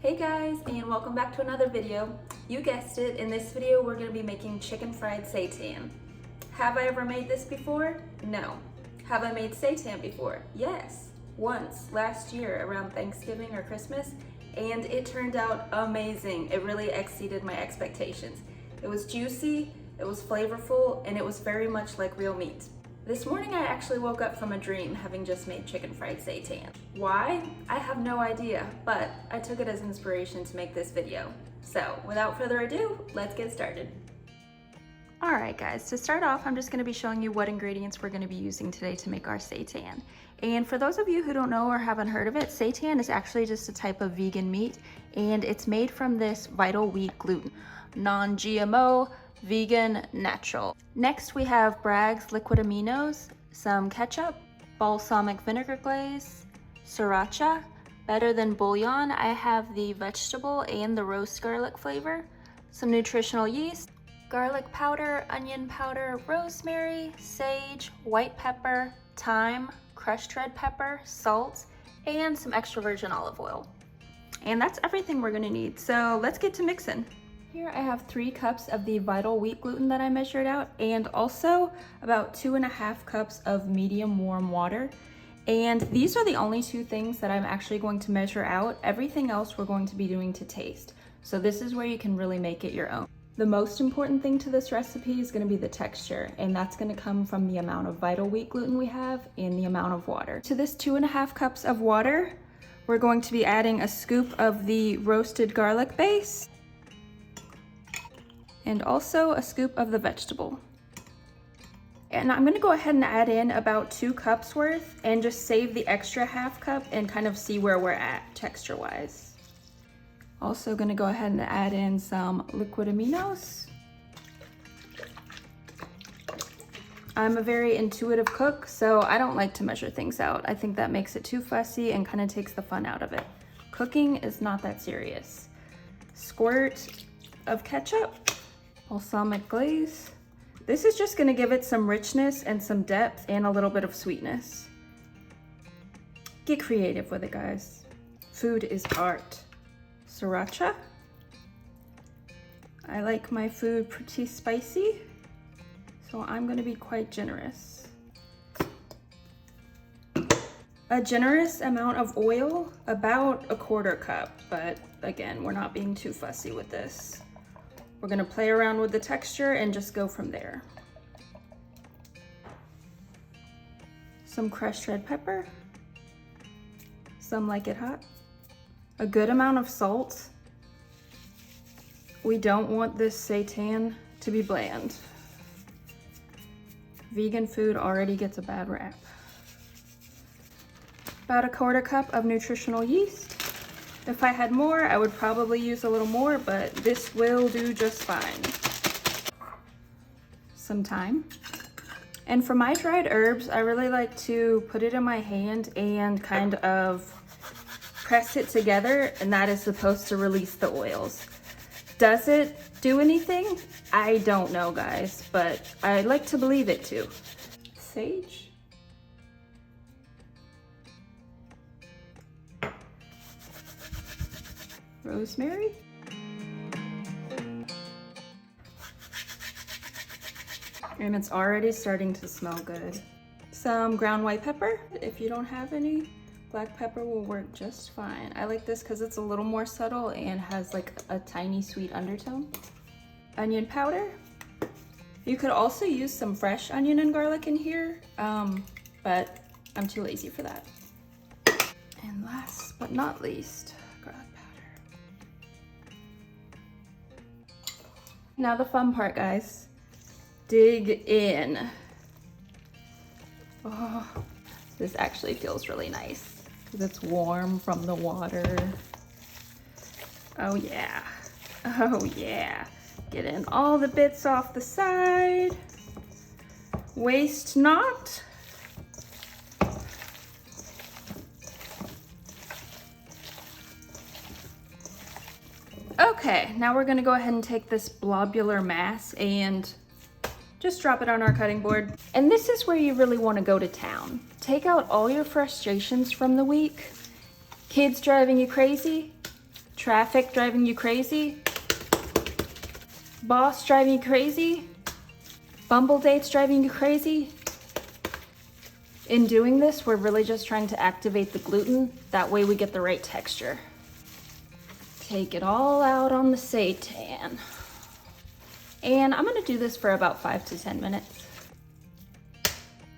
Hey guys, and welcome back to another video. You guessed it, in this video we're going to be making chicken fried seitan. Have I ever made this before? No. Have I made seitan before? Yes, once, last year around Thanksgiving or Christmas, and it turned out amazing. It really exceeded my expectations. It was juicy, it was flavorful, and it was very much like real meat. This morning I actually woke up from a dream having just made chicken fried seitan. Why? I have no idea, but I took it as inspiration to make this video. So without further ado, let's get started. Alright guys, to start off I'm just going to be showing you what ingredients we're going to be using today to make our seitan. And for those of you who don't know or haven't heard of it, seitan is actually just a type of vegan meat, and it's made from this vital wheat gluten, non-GMO, vegan, natural. Next we have Bragg's liquid aminos, some ketchup, balsamic vinegar glaze, sriracha, better than bouillon. I have the vegetable and the roast garlic flavor, some nutritional yeast, garlic powder, onion powder, rosemary, sage, white pepper, thyme, crushed red pepper, salt, and some extra virgin olive oil. And that's everything we're gonna need. So let's get to mixing. Here I have 3 cups of the vital wheat gluten that I measured out, and also about 2.5 cups of medium warm water. And these are the only 2 things that I'm actually going to measure out. Everything else we're going to be doing to taste. So this is where you can really make it your own. The most important thing to this recipe is going to be the texture, and that's going to come from the amount of vital wheat gluten we have and the amount of water. To this 2.5 cups of water, we're going to be adding a scoop of the roasted garlic base, and also a scoop of the vegetable. And I'm gonna go ahead and add in about 2 cups worth and just save the extra half cup and kind of see where we're at texture wise. Also gonna go ahead and add in some liquid aminos. I'm a very intuitive cook, so I don't like to measure things out. I think that makes it too fussy and kind of takes the fun out of it. Cooking is not that serious. Squirt of ketchup. Balsamic glaze. This is just gonna give it some richness and some depth and a little bit of sweetness. Get creative with it, guys. Food is art. Sriracha. I like my food pretty spicy, so I'm gonna be quite generous. A generous amount of oil, about 1/4 cup, but again, we're not being too fussy with this. We're gonna play around with the texture and just go from there. Some crushed red pepper. Some like it hot. A good amount of salt. We don't want this seitan to be bland. Vegan food already gets a bad rap. About 1/4 cup of nutritional yeast. If I had more, I would probably use a little more, but this will do just fine. Some thyme. And for my dried herbs, I really like to put it in my hand and kind of press it together, and that is supposed to release the oils. Does it do anything? I don't know, guys, but I like to believe it too. Sage. Rosemary. And it's already starting to smell good. Some ground white pepper. If you don't have any, black pepper will work just fine. I like this because it's a little more subtle and has like a tiny sweet undertone. Onion powder. You could also use some fresh onion and garlic in here, but I'm too lazy for that. And last but not least, garlic powder. Now the fun part, guys. Dig in. Oh, this actually feels really nice because it's warm from the water. Oh yeah. Oh yeah. Get in all the bits off the side. Waste not. Okay, now we're gonna go ahead and take this blobular mass and just drop it on our cutting board. And this is where you really want to go to town. Take out all your frustrations from the week. Kids driving you crazy? Traffic driving you crazy? Boss driving you crazy? Bumble dates driving you crazy? In doing this, we're really just trying to activate the gluten. That way we get the right texture. Take it all out on the seitan. And I'm gonna do this for about 5 to 10 minutes.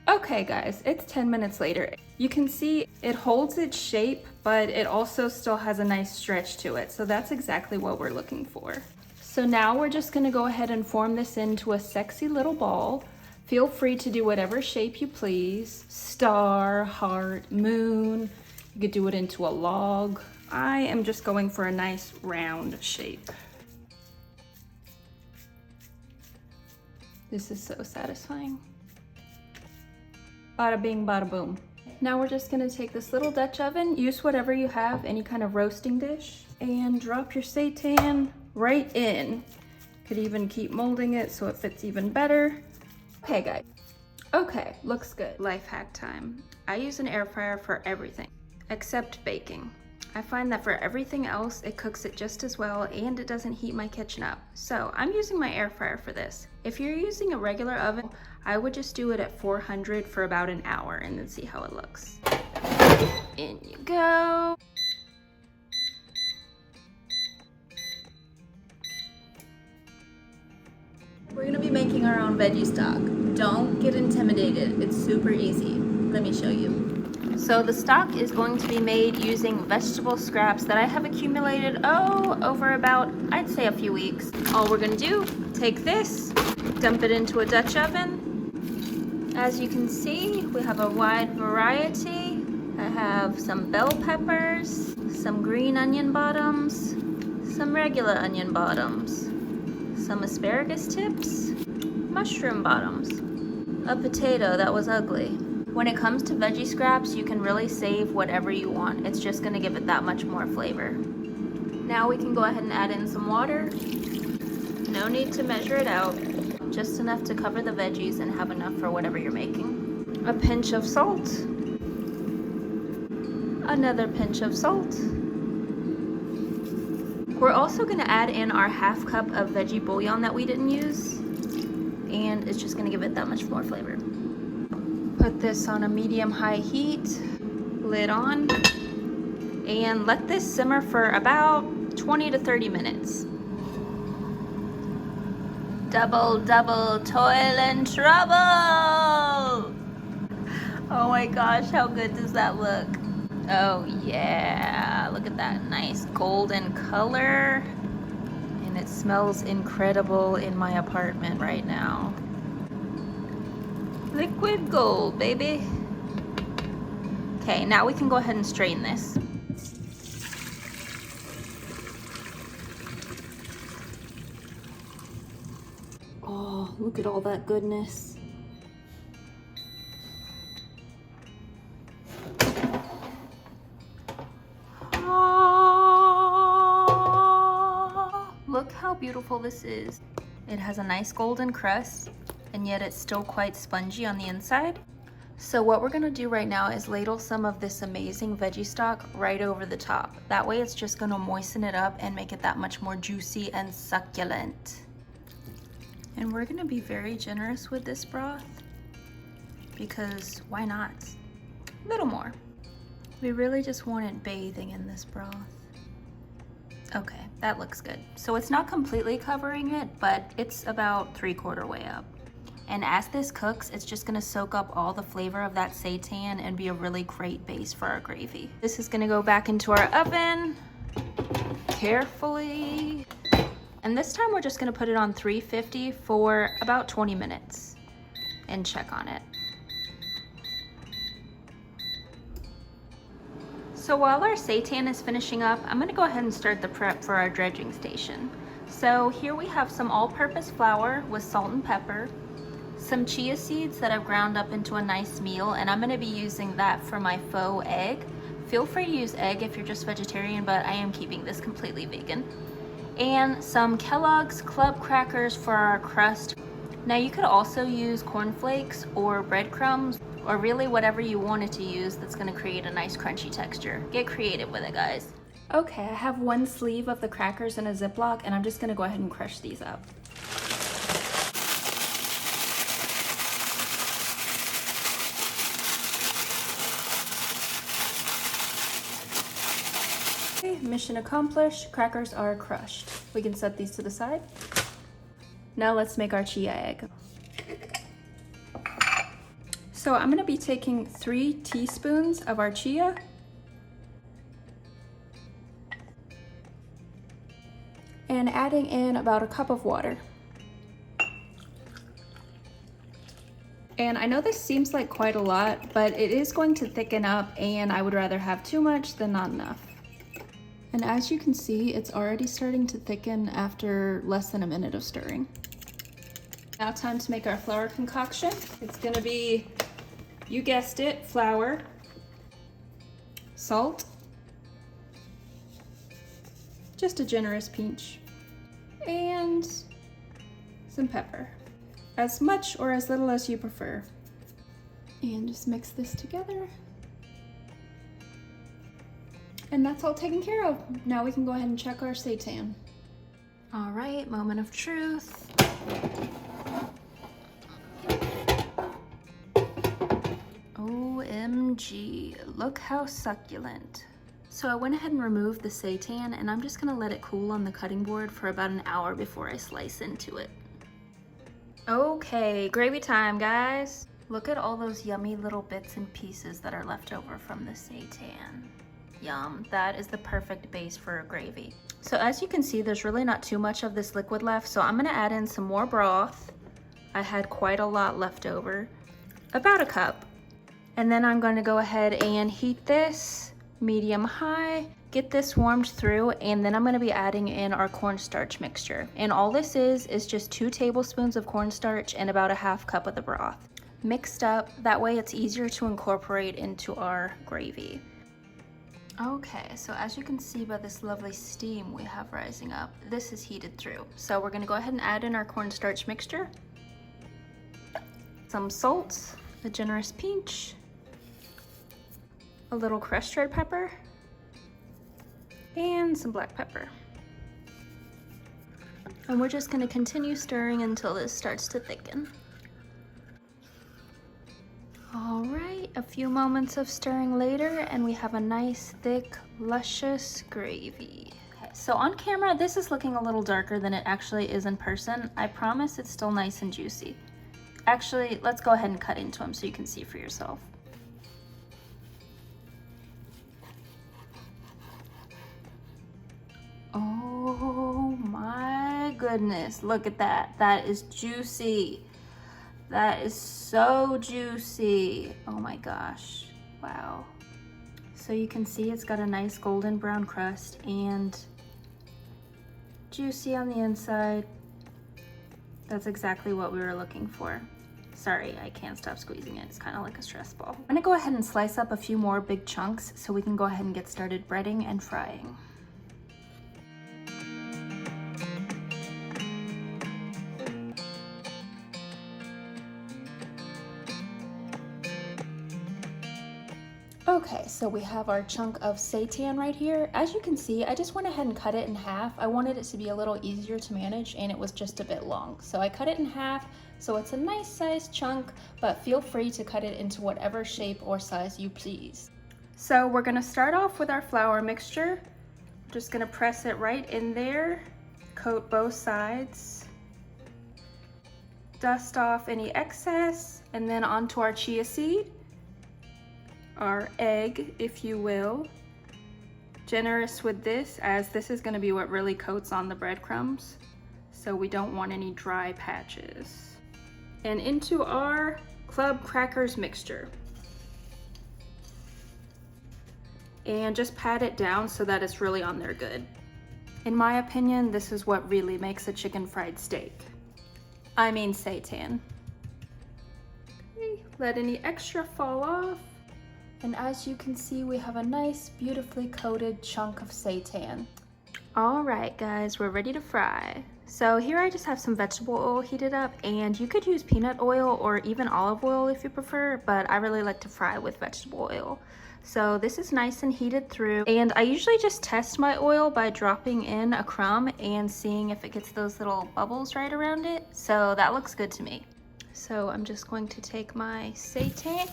Okay guys, it's 10 minutes later. You can see it holds its shape, but it also still has a nice stretch to it. So that's exactly what we're looking for. So now we're just gonna go ahead and form this into a sexy little ball. Feel free to do whatever shape you please. Star, heart, moon. You could do it into a log. I am just going for a nice round shape. This is so satisfying. Bada bing, bada boom. Now we're just gonna take this little Dutch oven, use whatever you have, any kind of roasting dish, and drop your seitan right in. Could even keep molding it so it fits even better. Okay guys, okay, looks good. Life hack time. I use an air fryer for everything, except baking. I find that for everything else, it cooks it just as well and it doesn't heat my kitchen up. So I'm using my air fryer for this. If you're using a regular oven, I would just do it at 400 for about an hour and then see how it looks. In you go. We're gonna be making our own veggie stock. Don't get intimidated, it's super easy. Let me show you. So the stock is going to be made using vegetable scraps that I have accumulated, over about, I'd say a few weeks. All we're gonna do, take this, dump it into a Dutch oven. As you can see, we have a wide variety. I have some bell peppers, some green onion bottoms, some regular onion bottoms, some asparagus tips, mushroom bottoms, a potato that was ugly. When it comes to veggie scraps, you can really save whatever you want. It's just gonna give it that much more flavor. Now we can go ahead and add in some water. No need to measure it out. Just enough to cover the veggies and have enough for whatever you're making. A pinch of salt. Another pinch of salt. We're also gonna add in our half cup of veggie bouillon that we didn't use. And it's just gonna give it that much more flavor. Put this on a medium-high heat, lid on, and let this simmer for about 20 to 30 minutes. Double, double, toil and trouble! Oh my gosh, how good does that look? Oh yeah, look at that nice golden color. And it smells incredible in my apartment right now. Liquid gold, baby. Okay, now we can go ahead and strain this. Oh, look at all that goodness. Oh, look how beautiful this is. It has a nice golden crust, and yet it's still quite spongy on the inside. So what we're gonna do right now is ladle some of this amazing veggie stock right over the top. That way it's just gonna moisten it up and make it that much more juicy and succulent. And we're gonna be very generous with this broth because why not? A little more. We really just want it bathing in this broth. Okay, that looks good. So it's not completely covering it, but it's about 3/4 way up. And as this cooks, it's just gonna soak up all the flavor of that seitan and be a really great base for our gravy. This is gonna go back into our oven, carefully. And this time we're just gonna put it on 350 for about 20 minutes and check on it. So while our seitan is finishing up, I'm gonna go ahead and start the prep for our dredging station. So here we have some all-purpose flour with salt and pepper, some chia seeds that I've ground up into a nice meal, and I'm gonna be using that for my faux egg. Feel free to use egg if you're just vegetarian, but I am keeping this completely vegan. And some Kellogg's Club crackers for our crust. Now you could also use cornflakes or breadcrumbs, or really whatever you wanted to use that's gonna create a nice crunchy texture. Get creative with it, guys. Okay, I have one sleeve of the crackers in a Ziploc, and I'm just gonna go ahead and crush these up. Okay, mission accomplished. Crackers are crushed. We can set these to the side. Now let's make our chia egg. So I'm gonna be taking 3 teaspoons of our chia and adding in about a cup of water. And I know this seems like quite a lot, but it is going to thicken up, and I would rather have too much than not enough. And as you can see, it's already starting to thicken after less than a minute of stirring. Now time to make our flour concoction. It's gonna be, you guessed it, flour, salt, just a generous pinch, and some pepper. As much or as little as you prefer. And just mix this together. And that's all taken care of. Now we can go ahead and check our seitan. All right, moment of truth. OMG, look how succulent. So I went ahead and removed the seitan, and I'm just gonna let it cool on the cutting board for about an hour before I slice into it. Okay, gravy time, guys. Look at all those yummy little bits and pieces that are left over from the seitan. Yum, that is the perfect base for a gravy. So as you can see, there's really not too much of this liquid left, so I'm gonna add in some more broth. I had quite a lot left over, about a cup. And then I'm gonna go ahead and heat this medium high, get this warmed through, and then I'm gonna be adding in our cornstarch mixture. And all this is just 2 tablespoons of cornstarch and about a half cup of the broth. Mixed up, that way it's easier to incorporate into our gravy. Okay, so as you can see by this lovely steam we have rising up, this is heated through. So we're gonna go ahead and add in our cornstarch mixture, some salt, a generous pinch, a little crushed red pepper, and some black pepper. And we're just gonna continue stirring until this starts to thicken. All right, a few moments of stirring later, and we have a nice, thick, luscious gravy. Okay, so on camera, this is looking a little darker than it actually is in person. I promise it's still nice and juicy. Actually, let's go ahead and cut into them so you can see for yourself. Oh my goodness, look at that. That is juicy. That is so juicy. Oh my gosh, wow. So you can see it's got a nice golden brown crust and juicy on the inside. That's exactly what we were looking for. Sorry, I can't stop squeezing it. It's kind of like a stress ball. I'm gonna go ahead and slice up a few more big chunks so we can go ahead and get started breading and frying. Okay, so we have our chunk of seitan right here. As you can see, I just went ahead and cut it in half. I wanted it to be a little easier to manage, and it was just a bit long. So I cut it in half, so it's a nice sized chunk, but feel free to cut it into whatever shape or size you please. So we're gonna start off with our flour mixture. Just gonna press it right in there, coat both sides, dust off any excess, and then onto our chia seed. Our egg, if you will. Generous with this, as this is going to be what really coats on the breadcrumbs, so we don't want any dry patches. And into our club crackers mixture. And just pat it down so that it's really on there good. In my opinion, this is what really makes a chicken fried steak. I mean seitan. Okay, let any extra fall off. And as you can see, we have a nice, beautifully coated chunk of seitan. All right, guys, we're ready to fry. So here I just have some vegetable oil heated up, and you could use peanut oil or even olive oil if you prefer, but I really like to fry with vegetable oil. So this is nice and heated through, and I usually just test my oil by dropping in a crumb and seeing if it gets those little bubbles right around it. So that looks good to me. So I'm just going to take my seitan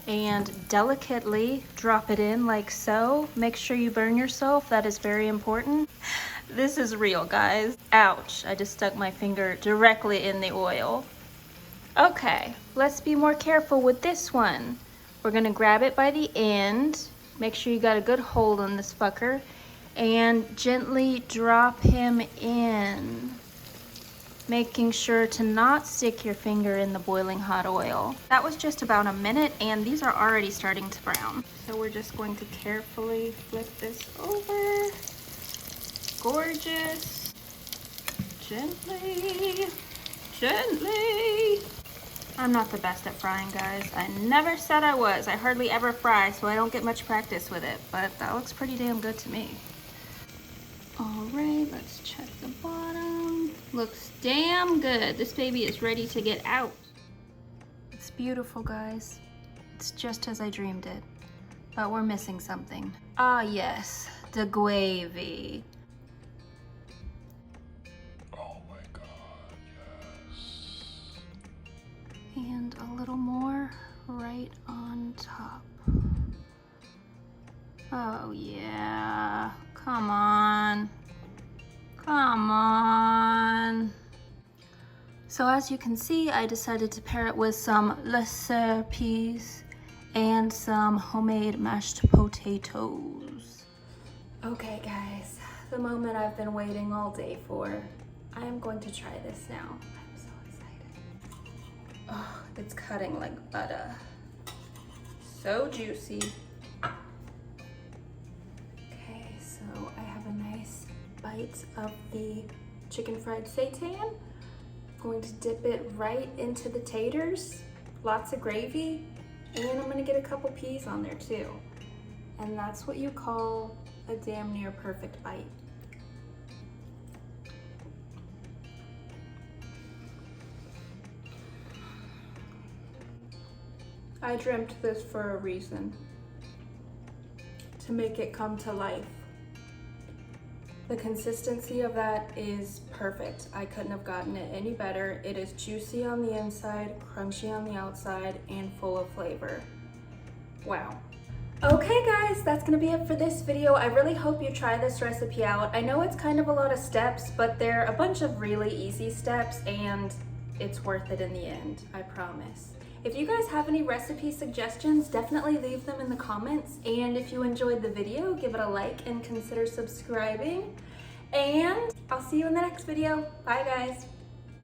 and delicately drop it in like so. Make sure you burn yourself, that is very important. This is real, guys. Ouch, I just stuck my finger directly in the oil. Okay, let's be more careful with this one. We're gonna grab it by the end, make sure you got a good hold on this fucker, and gently drop him in, making sure to not stick your finger in the boiling hot oil. That was just about a minute, and these are already starting to brown. So we're just going to carefully flip this over. Gorgeous. Gently, gently. I'm not the best at frying, guys. I never said I was. I hardly ever fry, so I don't get much practice with it, but that looks pretty damn good to me. All right, let's check the bottom. Looks damn good. This baby is ready to get out. It's beautiful, guys. It's just as I dreamed it, but we're missing something. Ah, yes, the gravy. And a little more right on top. Oh yeah, come on, come on. So as you can see, I decided to pair it with some lesser peas and some homemade mashed potatoes. Okay guys, the moment I've been waiting all day for. I am going to try this now. Oh, it's cutting like butter. So juicy. Okay, so I have a nice bite of the chicken fried seitan. I'm going to dip it right into the taters. Lots of gravy. And I'm gonna get a couple peas on there too. And that's what you call a damn near perfect bite. I dreamt this for a reason, to make it come to life. The consistency of that is perfect. I couldn't have gotten it any better. It is juicy on the inside, crunchy on the outside, and full of flavor. Wow. Okay guys, that's gonna be it for this video. I really hope you try this recipe out. I know it's kind of a lot of steps, but they're a bunch of really easy steps, and it's worth it in the end, I promise. If you guys have any recipe suggestions, definitely leave them in the comments. And if you enjoyed the video, give it a like and consider subscribing. And I'll see you in the next video. Bye guys.